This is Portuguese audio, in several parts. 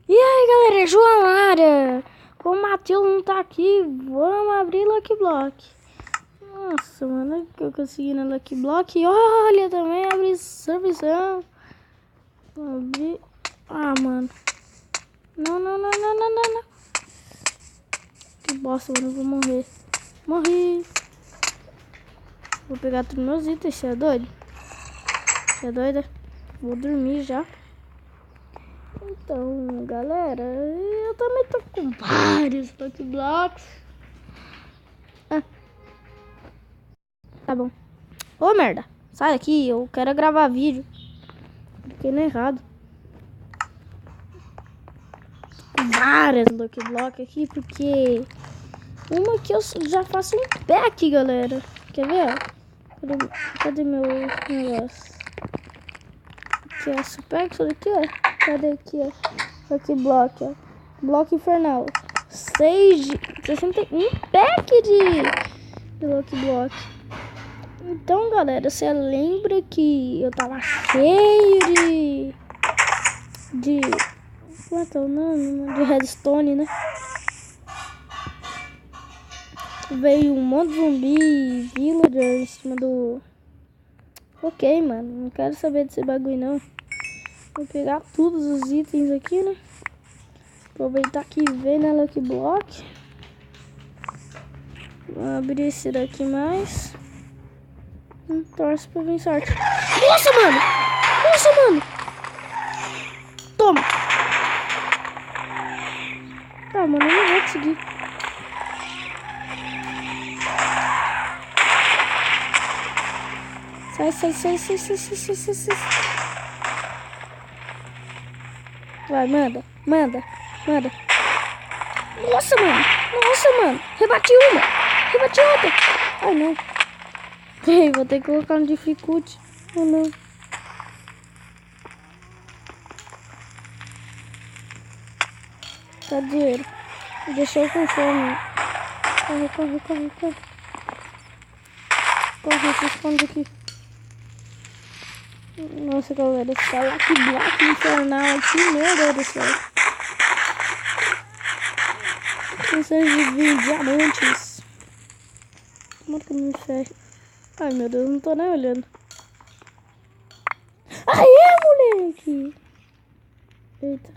E aí galera, João na área. Como o Matheus não tá aqui, vamos abrir Lucky Block. Nossa, mano, que eu consegui na Lucky Block. Olha, também abri servição. Abri. Ah, mano. Não. Que bosta, mano, eu vou morrer. Morri. Vou pegar todos meus itens, você é doido? Você é doida? Vou dormir já. Então, galera, eu também tô com vários Lucky Blocks. Tá bom. Ô, merda. Sai daqui, eu quero gravar vídeo. Fiquei no errado. Várias Lucky Blocks aqui, porque... uma que eu já faço um pack, galera. Quer ver? Cadê meu negócio? Aqui, ó. Super pack, aqui, ó. Cadê aqui, ó? Lucky Block, ó. Bloco infernal. 61 pack de Lucky Block. Então, galera, você lembra que eu tava cheio de como é que é o nome? De redstone, né? Veio um monte de zumbi e villager em cima do... Ok, mano, não quero saber desse bagulho não. Vou pegar todos os itens aqui, né? Aproveitar que veio na Lucky Block. Vou abrir esse daqui mais. Torce pra vir sorte. Nossa, mano! Nossa, mano! Toma! Tá, mano, eu não vou conseguir. Sai. Vai, manda. Nossa, mano. Rebati outra. Ai, não. Ei, vou ter que colocar no dificulte. Oh, não. Cadê? Deixou com fome. Corre. Corre, se esconde aqui. Nossa, galera, esse Lucky Block infernal aqui, meu Deus do céu. Precisa de 20 diamantes. Como que eu me fecho? Ai, meu Deus, não tô nem olhando. Aê, moleque! Eita.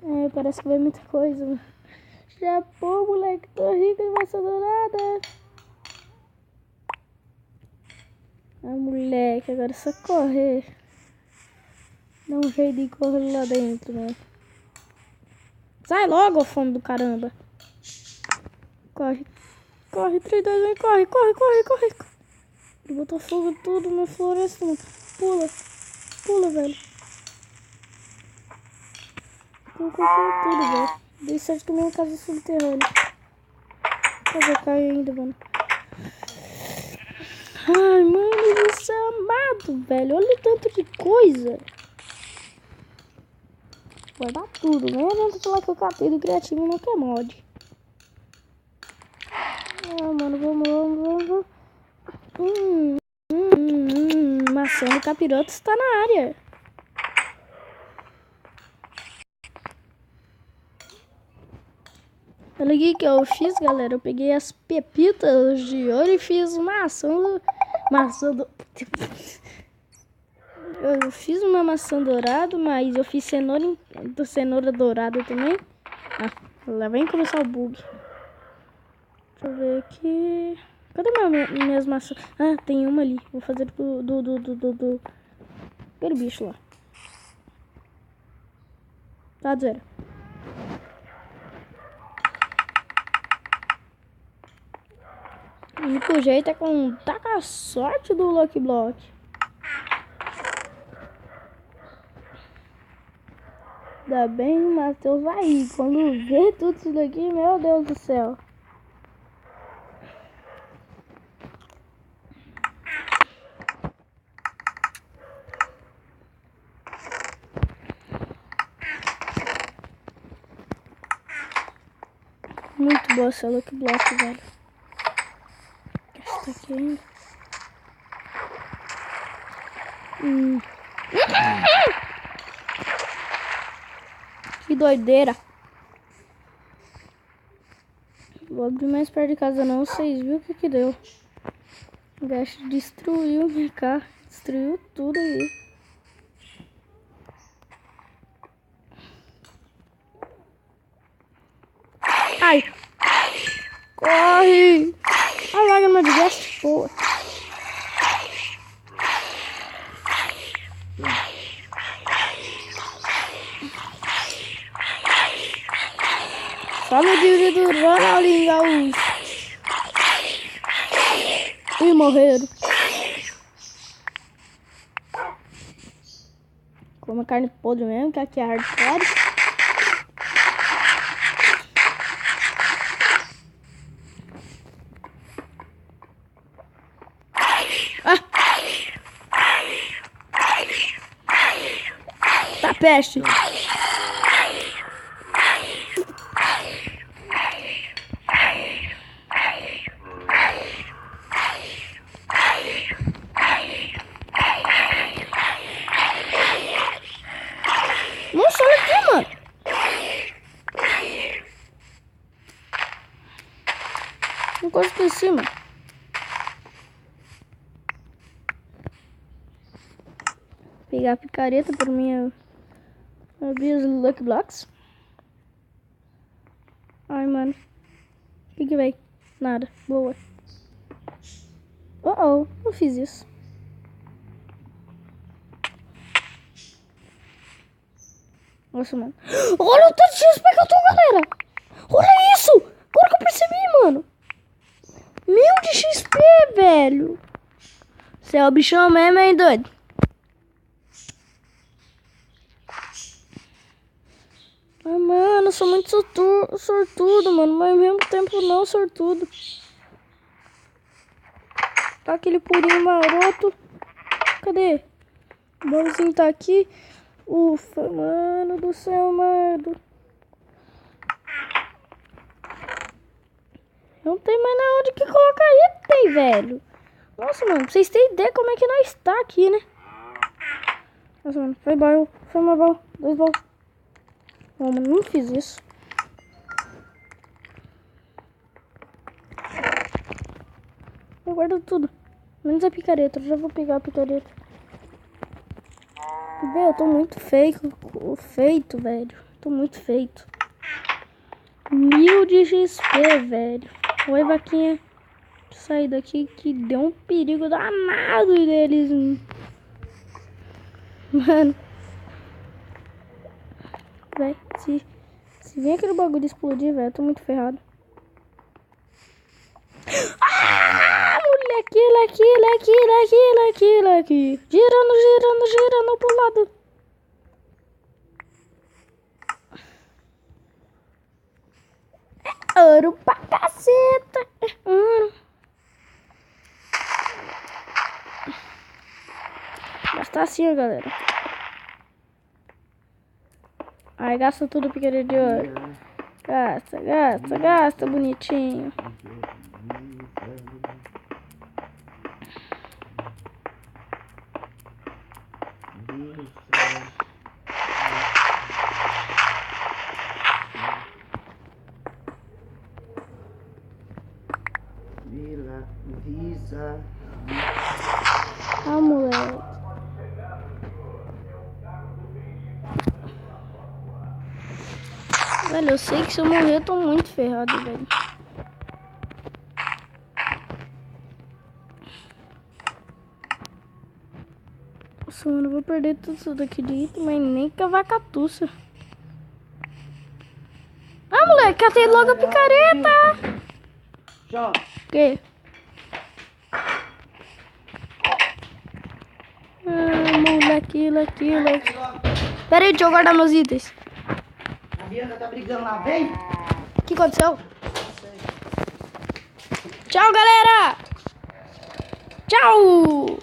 É, parece que vai muita coisa, mano. Já pô, moleque, tô rico de massa dourada. Ah, moleque, agora é só correr. Dá um jeito de correr lá dentro, né? Sai logo, fome do caramba. Corre, 3, 2, 1, corre. Ele botou fogo tudo na floresta, mano. Pula, velho. Colocou fogo tudo, velho. Dei certo que minha casa é subterrânea. Eu cair ainda, mano. Ai, mano, você é amado, velho. Olha o tanto de coisa. Vai dar tudo, né? Não tô falando que eu catei do criativo, não quer mod. Ah, mano, vamos. Maçã do capiroto está na área. Olha aqui que eu fiz, galera. Eu peguei as pepitas de ouro e fiz maçã do... Eu fiz uma maçã dourada, mas eu fiz cenoura dourada também. Ah, lá vem começar o bug. Deixa eu ver aqui. Cadê minhas maçãs? Ah, tem uma ali. Vou fazer do aquele bicho lá. Tá, zero. O único jeito é contar com a sorte do Lucky Block. Ainda bem o Matheus vai ir. Quando vê tudo isso daqui, meu Deus do céu. Muito boa essa Lucky Block, velho. Essa aqui ainda. Que doideira. Vou abrir mais perto de casa não. Vocês viram o que deu. O gasto destruiu minha casa. Destruiu tudo aí. Ai. Corre. A lágrima de gás. Boa. Só no dia do Ronaldinho Gaúcho. E morreram. Como carne podre mesmo, que aqui é hardcore. Tá peste. Nossa, olha aqui, mano. Uma coisa aqui em cima. Pegar a picareta por minha... abrir os Lucky Blocks. Ai, mano. O que veio? Nada. Boa. Não fiz isso. Nossa, mano. Olha o tanto de XP que eu tô, galera. Olha isso. Agora que eu percebi, mano. 1000 de XP, velho. Você é o bichão mesmo, hein, doido? Ah, mano, eu sou muito sortudo, mano. Mas ao mesmo tempo não sortudo. Tá aquele purinho maroto. Cadê? O baúzinho tá aqui. Ufa, mano do céu, mano. Não tem mais na onde que colocar item, velho. Nossa, mano, pra vocês terem ideia como é que nós tá aqui, né? Nossa, mano, foi baú. Foi uma baú. 2 baús. Não, mano, não fiz isso. Eu guardo tudo. Menos a picareta. Eu já vou pegar a picareta. Velho, eu tô muito feito, velho. Tô muito feito. 1000 de XP, velho. Oi, vaquinha. Sair daqui que deu um perigo danado deles. Mano. Velho, se vir aquele bagulho explodir, velho, eu tô muito ferrado. Ah, moleque, aqui. Girando pro lado. Ouro pra caceta. Gastar assim, galera. Aí gasta tudo piqueira de ouro. Gasta, bonitinho. Ah, moleque. Velho, eu sei que se eu morrer eu tô muito ferrado, velho. Nossa, mano, eu vou perder tudo isso daqui de item, mas nem que a vaca tussa. Ah, moleque, catei logo a picareta. Tchau. O quê? Ah, moleque. Pera aí, deixa eu guardar meus itens. A Bianca tá brigando lá, vem. O que aconteceu? Tchau, galera! Tchau!